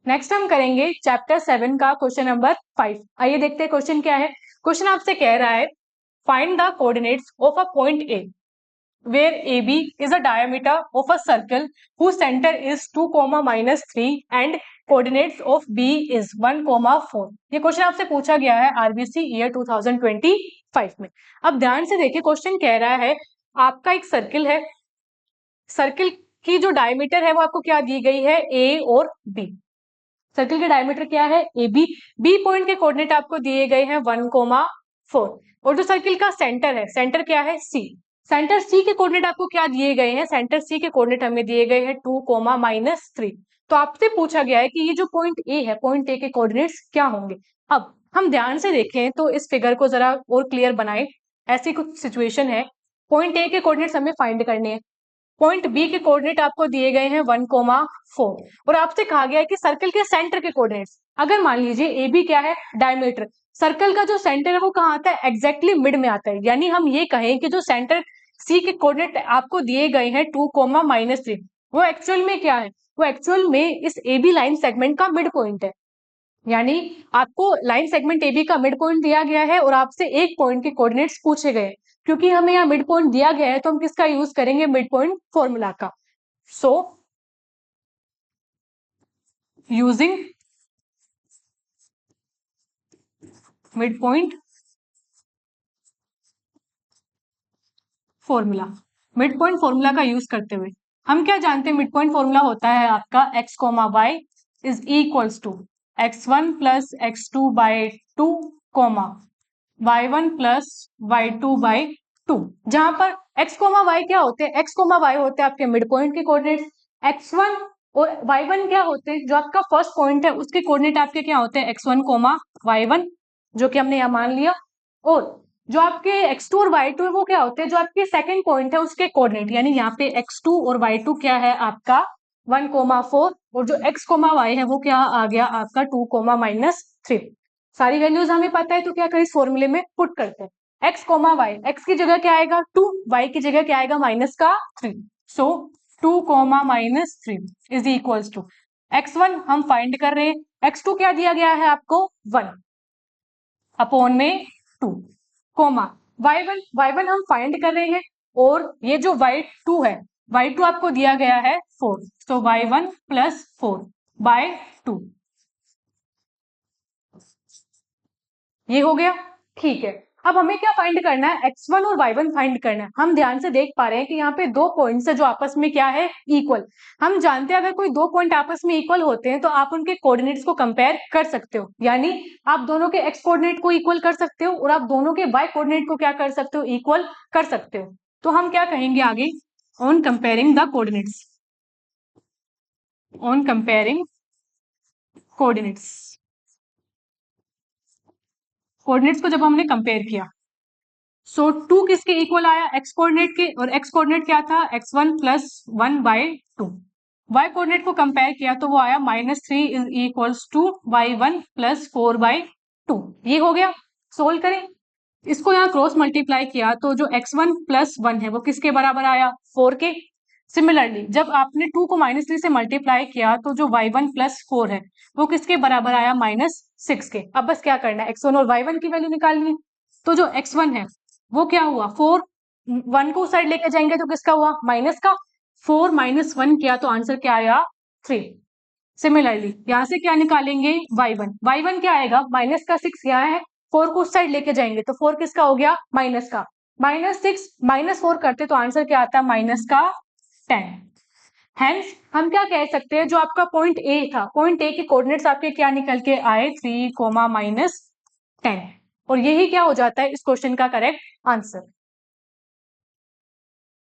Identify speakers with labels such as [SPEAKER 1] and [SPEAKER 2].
[SPEAKER 1] Next हम करेंगे chapter 7 का क्वेश्चन नंबर 5। आइए देखते हैं क्वेश्चन क्या है। क्वेश्चन आपसे कह रहा है find the coordinates of a point A where AB is a diameter of a circle whose center is 2, -3 and coordinates of B is 1, 4। ये क्वेश्चन आपसे पूछा गया है आरबीसी ईयर 2025 में। अब ध्यान से देखिए, क्वेश्चन कह रहा है आपका एक सर्किल है, सर्किल की जो डायमीटर है वो आपको क्या दी गई है, ए और बी। सर्किल के डायमीटर क्या है, ए बी। बी पॉइंट के कोऑर्डिनेट आपको दिए गए हैं 1, 4 और जो सर्किल का सेंटर है, सेंटर क्या है, सी। सेंटर सी के कोऑर्डिनेट आपको क्या दिए गए हैं, सेंटर सी के कोऑर्डिनेट हमें दिए गए हैं 2, -3। तो आपसे पूछा गया है कि ये जो पॉइंट ए है, पॉइंट ए के कोऑर्डिनेट्स क्या होंगे। अब हम ध्यान से देखें तो इस फिगर को जरा और क्लियर बनाएं। ऐसी कुछ सिचुएशन है, पॉइंट ए के कोऑर्डिनेट्स हमें फाइंड करने हैं, पॉइंट बी के कोऑर्डिनेट आपको दिए गए हैं 1, 4 और आपसे कहा गया है कि सर्कल के सेंटर के कोऑर्डिनेट्स। अगर मान लीजिए ए बी क्या है, डायमीटर, सर्कल का जो सेंटर है वो कहाँ आता है, एग्जैक्टली मिड में आता है। यानी हम ये कहें कि जो सेंटर सी के कोऑर्डिनेट आपको दिए गए हैं 2, -3, वो एक्चुअल में क्या है, वो एक्चुअल में इस ए बी लाइन सेगमेंट का मिड पॉइंट है। यानी आपको लाइन सेगमेंट ए बी का मिड पॉइंट दिया गया है और आपसे एक पॉइंट के कोऑर्डिनेट्स पूछे गए। क्योंकि हमें यहाँ मिड पॉइंट दिया गया है तो हम किसका यूज करेंगे, मिड पॉइंट फॉर्मूला का। So using mid point formula, mid point formula का यूज करते हुए हम क्या जानते हैं, मिड पॉइंट फॉर्मूला होता है आपका x, y is equals to x1 plus x2 by 2, y1 plus y2 by 2। जहां पर x, y क्या होते हैं, x, y होते हैं आपके मिड पॉइंट के कोऑर्डिनेट्स, x1 और y1 क्या होते हैं, जो आपका फर्स्ट पॉइंट है उसके कोऑर्डिनेट आपके क्या होते हैं, x1, y1, जो कि हमने यहाँ मान लिया। और जो आपके x2 और y2 है वो क्या होते हैं, जो आपके सेकंड पॉइंट है उसके कोऑर्डिनेट। यानी यहाँ पे x2 और y2 क्या है आपका 1, 4 और जो x, y है वो क्या आ गया आपका 2, -3। सारी वैल्यूज हमें पता है तो क्या करें, इस फॉर्मूले में पुट करते हैं। x, y, x की जगह क्या आएगा 2, y की जगह क्या आएगा -3। सो 2, -3 इज इक्वल्स टू x1 हम फाइंड कर रहे हैं, x2 क्या दिया गया है आपको 1 अपॉन में 2, y1 हम फाइंड कर रहे हैं और ये जो y2 है, y2 आपको दिया गया है 4, तो y1 प्लस 4 बाय 2, ये हो गया। ठीक है, अब हमें क्या फाइंड करना है, x1 और y1 फाइंड करना है। हम ध्यान से देख पा रहे हैं कि यहाँ पे दो पॉइंट्स है जो आपस में क्या है, इक्वल। हम जानते हैं अगर कोई दो पॉइंट आपस में इक्वल होते हैं तो आप उनके कोऑर्डिनेट्स को कंपेयर कर सकते हो। यानी आप दोनों के x कोऑर्डिनेट को इक्वल कर सकते हो और आप दोनों के y कोऑर्डिनेट को क्या कर सकते हो, इक्वल कर सकते हो। तो हम क्या कहेंगे आगे, on comparing the coordinates, on comparing coordinates, coordinates को जब हमने कंपेयर किया, सो 2 किसके इक्वल आया, x कोऑर्डिनेट के, और x कोऑर्डिनेट क्या था x1 plus 1 by 2। y coordinate को कंपेयर किया तो वो आया -3 is equals to y1 plus 4 by 2। ये हो गया। सोल्व करें, इसको यहाँ क्रॉस मल्टीप्लाई किया तो जो x1 प्लस 1 है वो किसके बराबर आया, 4 के। सिमिलरली जब आपने 2 को -3 से मल्टीप्लाई किया तो जो y1 प्लस 4 है वो किसके बराबर आया, -6 के। अब बस क्या करना है, x1 और y1 की वैल्यू निकालनी है। तो जो x1 है वो क्या हुआ 4, 1 को उस साइड लेके जाएंगे तो किसका हुआ, माइनस का। 4 - 1 किया तो आंसर क्या आया, 3। सिमिलरली यहाँ से क्या निकालेंगे, y1 क्या आएगा, माइनस का 6 यहाँ है, 4 को उस साइड लेके जाएंगे तो 4 किसका हो गया, माइनस का। -6 -4 करते तो आंसर क्या आता है, -10। हेंस हम क्या कह सकते हैं, जो आपका पॉइंट ए था, पॉइंट ए के कोऑर्डिनेट्स आपके क्या निकल के आए, 3, -10। और यही क्या हो जाता है इस क्वेश्चन का करेक्ट आंसर।